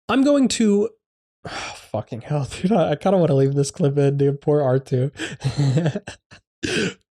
I'm going to fucking hell, dude. I kind of want to leave this clip in, dude. Poor R2.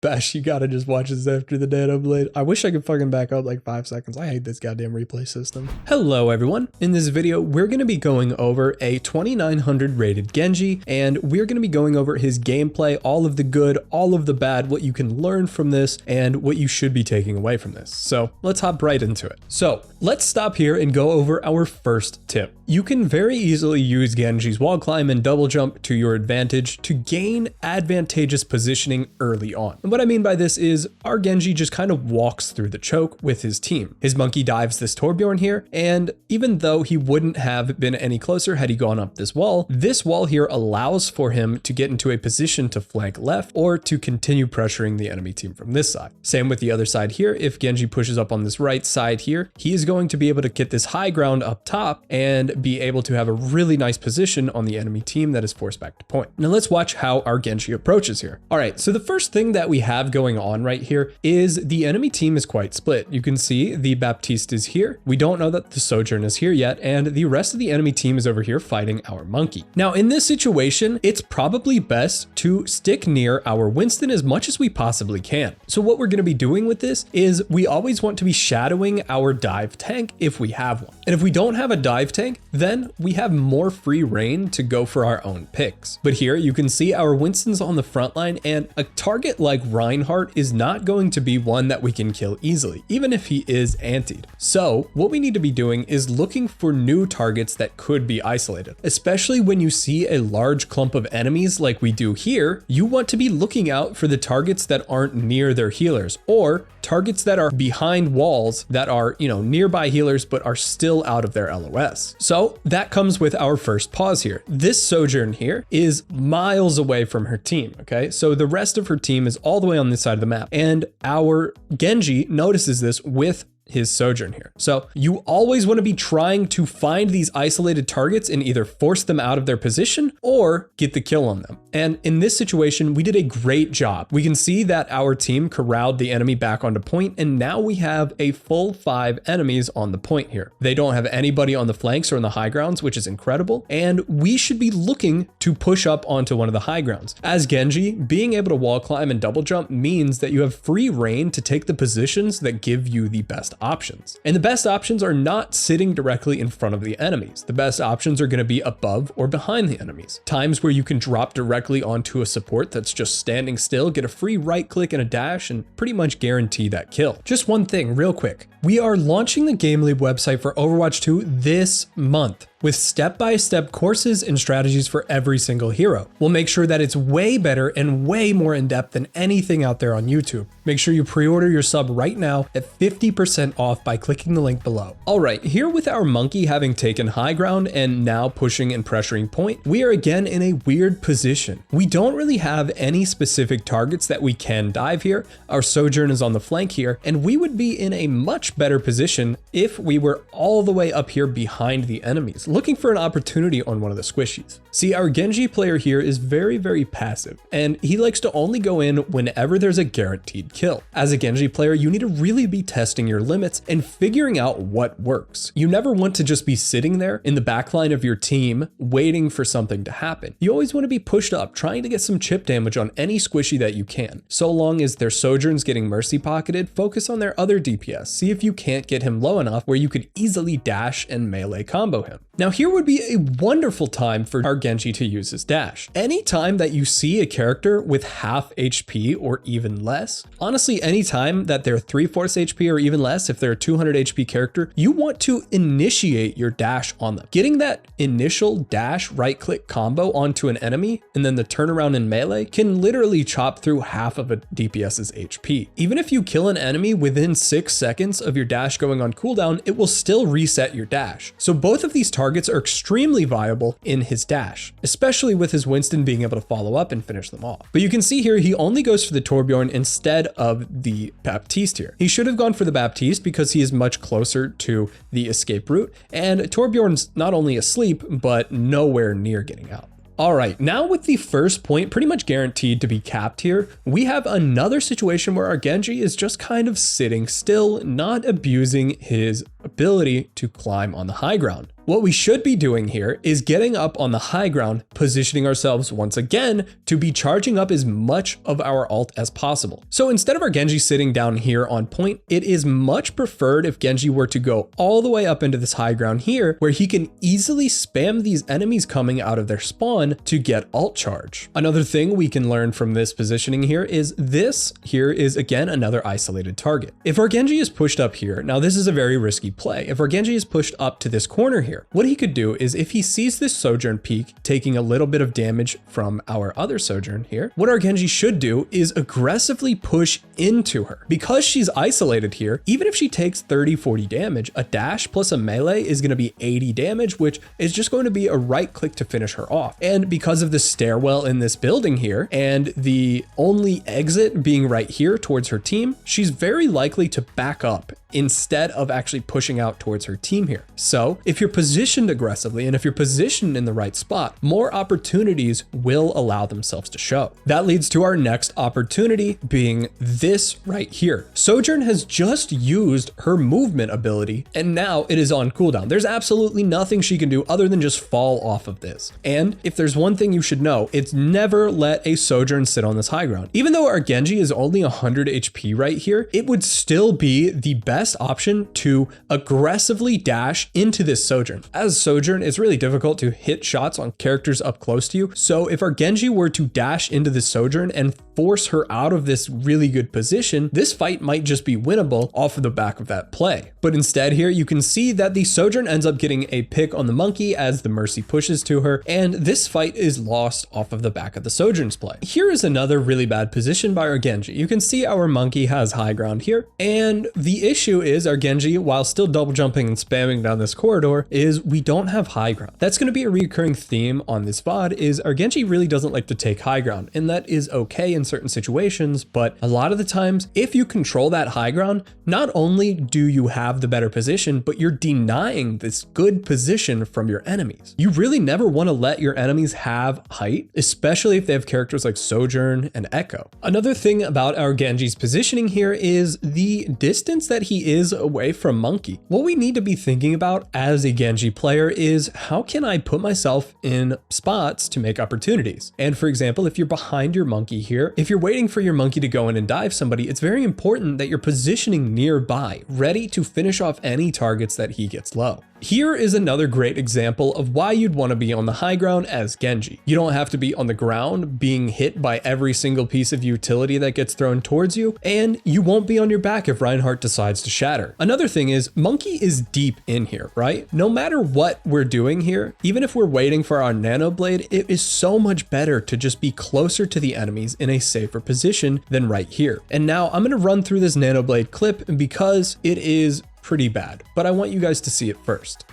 Bash, you gotta just watch this after the data blade. I wish I could fucking back up like 5 seconds. I hate this goddamn replay system. Hello everyone. In this video, we're gonna be going over a 2900 rated Genji, and we're gonna be going over his gameplay, all of the good, all of the bad, what you can learn from this, and what you should be taking away from this. So let's hop right into it. So let's stop here and go over our first tip. You can very easily use Genji's wall climb and double jump to your advantage to gain advantageous positioning early on. And what I mean by this is our Genji just kind of walks through the choke with his team. His monkey dives this Torbjorn here, and even though he wouldn't have been any closer had he gone up this wall here allows for him to get into a position to flank left or to continue pressuring the enemy team from this side. Same with the other side here. If Genji pushes up on this right side here, he is going to be able to get this high ground up top and be able to have a really nice position on the enemy team that is forced back to point. Now let's watch how our Genji approaches here. All right, so the first thing that we have going on right here is the enemy team is quite split. You can see the Baptiste is here. We don't know that the Sojourn is here yet, and the rest of the enemy team is over here fighting our monkey. Now in this situation, it's probably best to stick near our Winston as much as we possibly can. So what we're going to be doing with this is we always want to be shadowing our dive tank if we have one. And if we don't have a dive tank, then we have more free reign to go for our own picks. But here you can see our Winston's on the front line, and a target like Reinhardt is not going to be one that we can kill easily, even if he is antied. So what we need to be doing is looking for new targets that could be isolated. Especially when you see a large clump of enemies like we do here, you want to be looking out for the targets that aren't near their healers, or targets that are behind walls that are, nearby healers but are still out of their LOS. So that comes with our first pause here. This Sojourn here is miles away from her team, okay? So the rest of her team is all the way on this side of the map, and our Genji notices this with his Sojourn here. So you always want to be trying to find these isolated targets and either force them out of their position or get the kill on them. And in this situation, we did a great job. We can see that our team corralled the enemy back onto point, and now we have a full 5 enemies on the point here. They don't have anybody on the flanks or in the high grounds, which is incredible. And we should be looking to push up onto one of the high grounds. As Genji, being able to wall climb and double jump means that you have free reign to take the positions that give you the best options. And the best options are not sitting directly in front of the enemies. The best options are going to be above or behind the enemies. Times where you can drop directly onto a support that's just standing still, get a free right click and a dash, and pretty much guarantee that kill. Just one thing real quick. We are launching the GameLeap website for Overwatch 2 this month, with step-by-step courses and strategies for every single hero. We'll make sure that it's way better and way more in-depth than anything out there on YouTube. Make sure you pre-order your sub right now at 50% off by clicking the link below. All right, here with our monkey having taken high ground and now pushing and pressuring point, we are again in a weird position. We don't really have any specific targets that we can dive here. Our Sojourn is on the flank here, and we would be in a much better position if we were all the way up here behind the enemies, looking for an opportunity on one of the squishies. See, our Genji player here is very, very passive, and he likes to only go in whenever there's a guaranteed kill. As a Genji player, you need to really be testing your limits and figuring out what works. You never want to just be sitting there in the backline of your team waiting for something to happen. You always want to be pushed up, trying to get some chip damage on any squishy that you can. So long as their Sojourn's getting mercy pocketed, focus on their other DPS. See if you can't get him low enough where you could easily dash and melee combo him. Now here would be a wonderful time for our Genji to use his dash. Anytime that you see a character with half HP or even less, honestly, anytime that they're 3/4 HP or even less, if they're a 200 HP character, you want to initiate your dash on them. Getting that initial dash right click combo onto an enemy and then the turnaround in melee can literally chop through half of a DPS's HP. Even if you kill an enemy within 6 seconds of your dash going on cooldown, it will still reset your dash. So both of these targets are extremely viable in his dash, especially with his Winston being able to follow up and finish them off. But you can see here, he only goes for the Torbjorn instead of the Baptiste here. He should have gone for the Baptiste because he is much closer to the escape route, and Torbjorn's not only asleep, but nowhere near getting out. All right, now with the first point pretty much guaranteed to be capped here, we have another situation where our Genji is just kind of sitting still, not abusing his ability to climb on the high ground. What we should be doing here is getting up on the high ground, positioning ourselves once again to be charging up as much of our ult as possible. So instead of our Genji sitting down here on point, it is much preferred if Genji were to go all the way up into this high ground here, where he can easily spam these enemies coming out of their spawn to get ult charge. Another thing we can learn from this positioning here is this here is again another isolated target. If our Genji is pushed up here, now this is a very risky play. If our Genji is pushed up to this corner here, what he could do is if he sees this Sojourn peek taking a little bit of damage from our other Sojourn here, what our Genji should do is aggressively push into her. Because she's isolated here, even if she takes 30-40 damage, a dash plus a melee is going to be 80 damage, which is just going to be a right click to finish her off. And because of the stairwell in this building here and the only exit being right here towards her team, she's very likely to back up instead of actually pushing out towards her team here. So if you're positioned aggressively and if you're positioned in the right spot, more opportunities will allow themselves to show. That leads to our next opportunity being this right here. Sojourn has just used her movement ability and now it is on cooldown. There's absolutely nothing she can do other than just fall off of this. And if there's one thing you should know, it's never let a Sojourn sit on this high ground. Even though our Genji is only 100 HP right here, it would still be the best option to aggressively dash into this Sojourn. As Sojourn, it's really difficult to hit shots on characters up close to you. So if our Genji were to dash into this Sojourn and force her out of this really good position, this fight might just be winnable off of the back of that play. But instead here, you can see that the Sojourn ends up getting a pick on the monkey as the Mercy pushes to her, and this fight is lost off of the back of the Sojourn's play. Here is another really bad position by our Genji. You can see our monkey has high ground here, and the issue is our Genji, while still double jumping and spamming down this corridor, is we don't have high ground. That's going to be a recurring theme on this VOD, is our Genji really doesn't like to take high ground, and that is okay in certain situations, but a lot of the times, if you control that high ground, not only do you have the better position, but you're denying this good position from your enemies. You really never want to let your enemies have height, especially if they have characters like Sojourn and Echo. Another thing about our Genji's positioning here is the distance that he is away from Monkey. What we need to be thinking about as a Genji player is how can I put myself in spots to make opportunities? And for example, if you're behind your Monkey here, if you're waiting for your Monkey to go in and dive somebody, it's very important that you're positioning nearby, ready to finish off any targets that he gets low. Here is another great example of why you'd want to be on the high ground as Genji. You don't have to be on the ground being hit by every single piece of utility that gets thrown towards you, and you won't be on your back if Reinhardt decides to shatter. Another thing is Monkey is deep in here, right? No matter what we're doing here, even if we're waiting for our Nano Blade, it is so much better to just be closer to the enemies in a safer position than right here. And now I'm going to run through this Nano Blade clip because it is pretty bad, but I want you guys to see it first.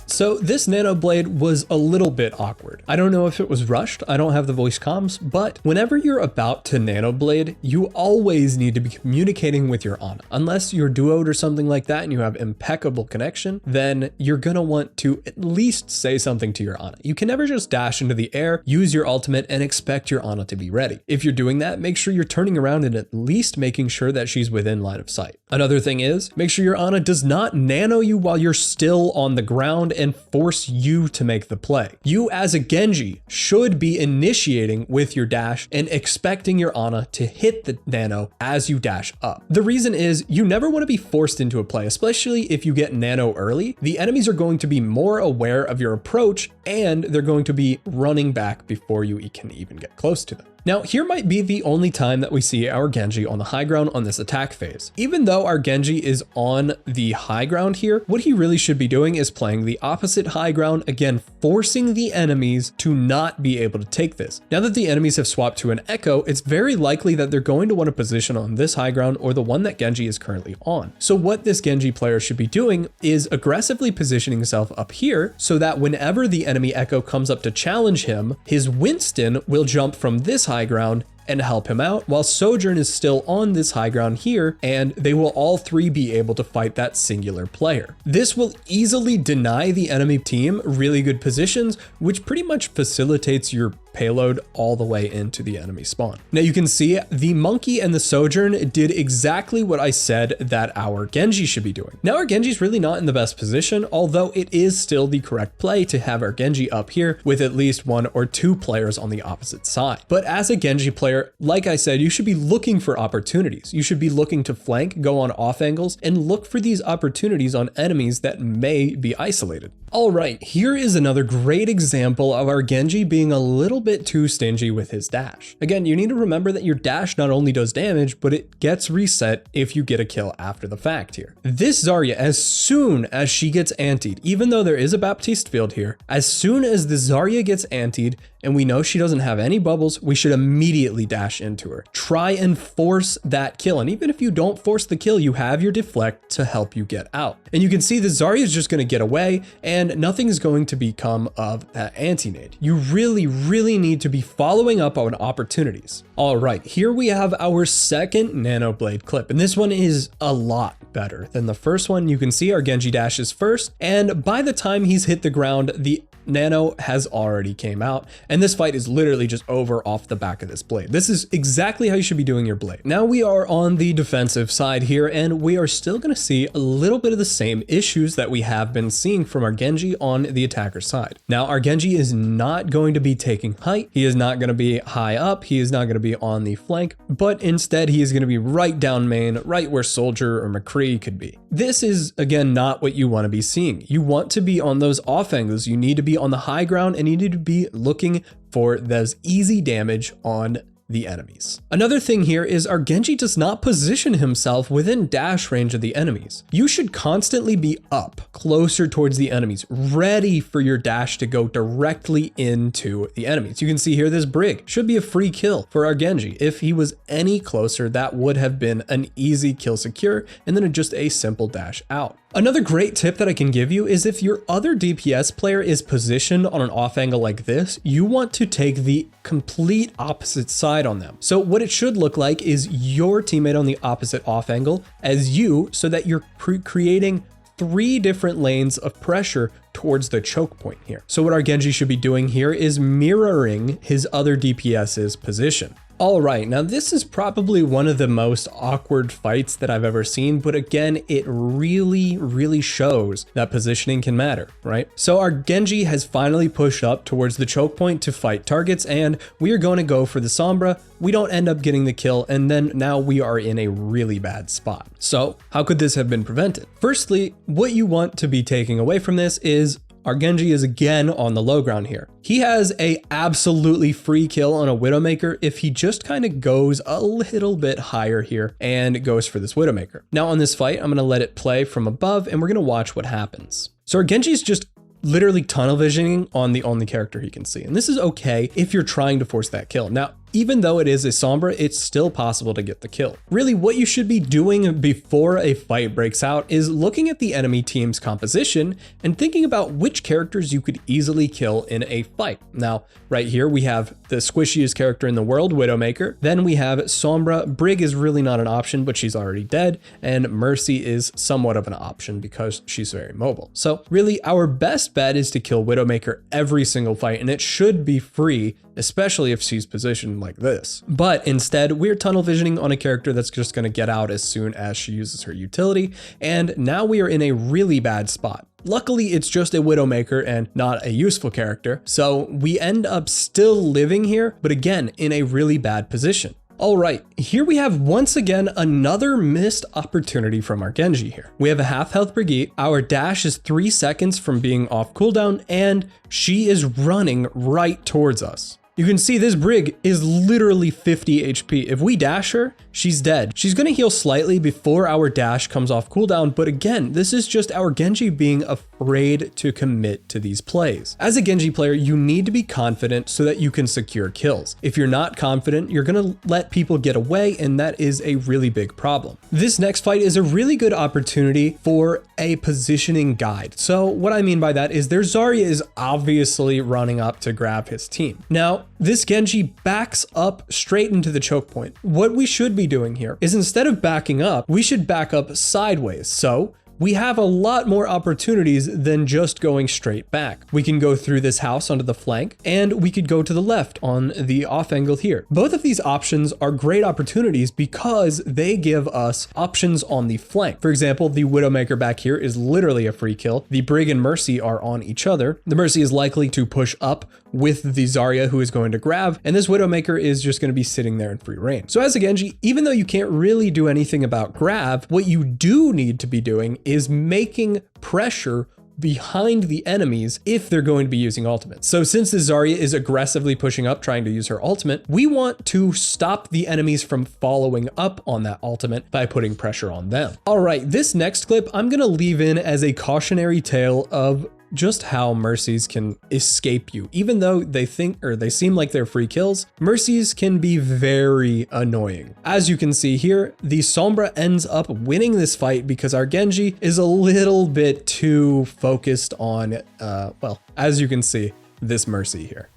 So this Nano Blade was a little bit awkward. I don't know if it was rushed, I don't have the voice comms, but whenever you're about to Nano Blade, you always need to be communicating with your Ana. Unless you're duoed or something like that and you have impeccable connection, then you're gonna want to at least say something to your Ana. You can never just dash into the air, use your ultimate, and expect your Ana to be ready. If you're doing that, make sure you're turning around and at least making sure that she's within line of sight. Another thing is, make sure your Ana does not nano you while you're still on the ground and force you to make the play. You as a Genji should be initiating with your dash and expecting your Ana to hit the nano as you dash up. The reason is you never want to be forced into a play, especially if you get nano early. The enemies are going to be more aware of your approach and they're going to be running back before you can even get close to them. Now, here might be the only time that we see our Genji on the high ground on this attack phase. Even though our Genji is on the high ground here, what he really should be doing is playing the opposite high ground, again, forcing the enemies to not be able to take this. Now that the enemies have swapped to an Echo, it's very likely that they're going to want to position on this high ground or the one that Genji is currently on. So what this Genji player should be doing is aggressively positioning himself up here so that whenever the enemy Echo comes up to challenge him, his Winston will jump from this high ground and help him out, while Sojourn is still on this high ground here, and they will all three be able to fight that singular player. This will easily deny the enemy team really good positions, which pretty much facilitates your payload all the way into the enemy spawn. Now you can see the monkey and the sojourn did exactly what I said that our Genji should be doing. Now our Genji's really not in the best position, although it is still the correct play to have our Genji up here with at least 1 or 2 players on the opposite side. But as a Genji player, like I said, you should be looking for opportunities. You should be looking to flank, go on off angles, and look for these opportunities on enemies that may be isolated. All right, here is another great example of our Genji being a little bit too stingy with his dash. Again, you need to remember that your dash not only does damage, but it gets reset if you get a kill after the fact here. This Zarya, as soon as she gets antied, even though there is a Baptiste field here, as soon as the Zarya gets antied, and we know she doesn't have any bubbles, we should immediately dash into her. Try and force that kill. And even if you don't force the kill, you have your deflect to help you get out. And you can see the Zarya is just going to get away and nothing is going to become of that anti-nade. You really need to be following up on opportunities. All right, here we have our second Nano Blade clip. And this one is a lot better than the first one. You can see our Genji dashes first. And by the time he's hit the ground, the Nano has already came out, and this fight is literally just over off the back of this blade. This is exactly how you should be doing your blade. Now we are on the defensive side here, and we are still going to see a little bit of the same issues that we have been seeing from our Genji on the attacker side. Now our Genji is not going to be taking height. He is not going to be high up. He is not going to be on the flank, but instead he is going to be right down main, right where Soldier or McCree could be. This is, again, not what you want to be seeing. You want to be on those off angles. You need to be on the high ground and you need to be looking for those easy damage on the enemies. Another thing here is our Genji does not position himself within dash range of the enemies. You should constantly be up, closer towards the enemies, ready for your dash to go directly into the enemies. You can see here this Brig should be a free kill for our Genji. If he was any closer, that would have been an easy kill secure and then just a simple dash out. Another great tip that I can give you is if your other DPS player is positioned on an off angle like this, you want to take the complete opposite side on them. So what it should look like is your teammate on the opposite off angle as you, so that you're creating 3 different lanes of pressure towards the choke point here. So what our Genji should be doing here is mirroring his other DPS's position. All right, now this is probably one of the most awkward fights that I've ever seen, but again, it really shows that positioning can matter, right? So our Genji has finally pushed up towards the choke point to fight targets, and we are going to go for the Sombra. We don't end up getting the kill, and then now we are in a really bad spot. So how could this have been prevented? Firstly, what you want to be taking away from this is our Genji is again on the low ground here. He has a absolutely free kill on a Widowmaker if he just kind of goes a little bit higher here and goes for this Widowmaker. Now on this fight, I'm going to let it play from above and we're going to watch what happens. So our Genji is just literally tunnel visioning on the only character he can see. And this is okay if you're trying to force that kill. Now, even though it is a Sombra, it's still possible to get the kill. Really, what you should be doing before a fight breaks out is looking at the enemy team's composition and thinking about which characters you could easily kill in a fight. Now, right here, we have the squishiest character in the world, Widowmaker. Then we have Sombra. Brig is really not an option, but she's already dead. And Mercy is somewhat of an option because she's very mobile. So really, our best bet is to kill Widowmaker every single fight, and it should be free, especially if she's positioned like this. But instead, we're tunnel visioning on a character that's just going to get out as soon as she uses her utility, and now we are in a really bad spot. Luckily, it's just a Widowmaker and not a useful character, so we end up still living here, but again, in a really bad position. All right, here we have once again another missed opportunity from our Genji here. We have a half health Brigitte, our dash is 3 seconds from being off cooldown, and she is running right towards us. You can see this Brig is literally 50 HP. If we dash her, she's dead. She's going to heal slightly before our dash comes off cooldown, but again, this is just our Genji being afraid to commit to these plays. As a Genji player, you need to be confident so that you can secure kills. If you're not confident, you're going to let people get away, and that is a really big problem. This next fight is a really good opportunity for a positioning guide. So what I mean by that is their Zarya is obviously running up to grab his team. Now, this Genji backs up straight into the choke point. What we should be doing here is instead of backing up, we should back up sideways. So we have a lot more opportunities than just going straight back. We can go through this house onto the flank, and we could go to the left on the off angle here. Both of these options are great opportunities because they give us options on the flank. For example, the Widowmaker back here is literally a free kill. The Brig and Mercy are on each other. The Mercy is likely to push up with the Zarya who is going to grab, and this Widowmaker is just going to be sitting there in free range. So as a Genji, even though you can't really do anything about grab, what you do need to be doing is making pressure behind the enemies if they're going to be using ultimates. So since the Zarya is aggressively pushing up, trying to use her ultimate, we want to stop the enemies from following up on that ultimate by putting pressure on them. All right, this next clip I'm gonna leave in as a cautionary tale of just how Mercies can escape you. Even though they seem like they're free kills, Mercies can be very annoying. As you can see here, the Sombra ends up winning this fight because our Genji is a little bit too focused on, well, as you can see, this Mercy here.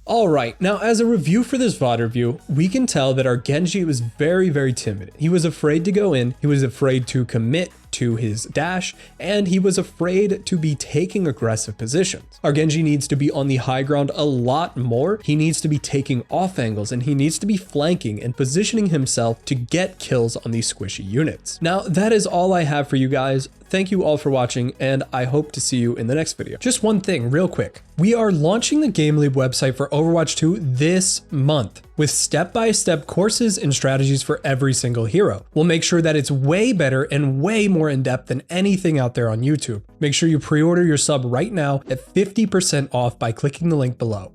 All right, now as a review for this VOD review, we can tell that our Genji was very, very timid. He was afraid to go in, he was afraid to commit to his dash, and he was afraid to be taking aggressive positions. Our Genji needs to be on the high ground a lot more. He needs to be taking off angles, and he needs to be flanking and positioning himself to get kills on these squishy units. Now, that is all I have for you guys. Thank you all for watching, and I hope to see you in the next video. Just one thing real quick. We are launching the GameLeap website for Overwatch 2 this month with step-by-step courses and strategies for every single hero. We'll make sure that it's way better and way more in-depth than anything out there on YouTube. Make sure you pre-order your sub right now at 50% off by clicking the link below.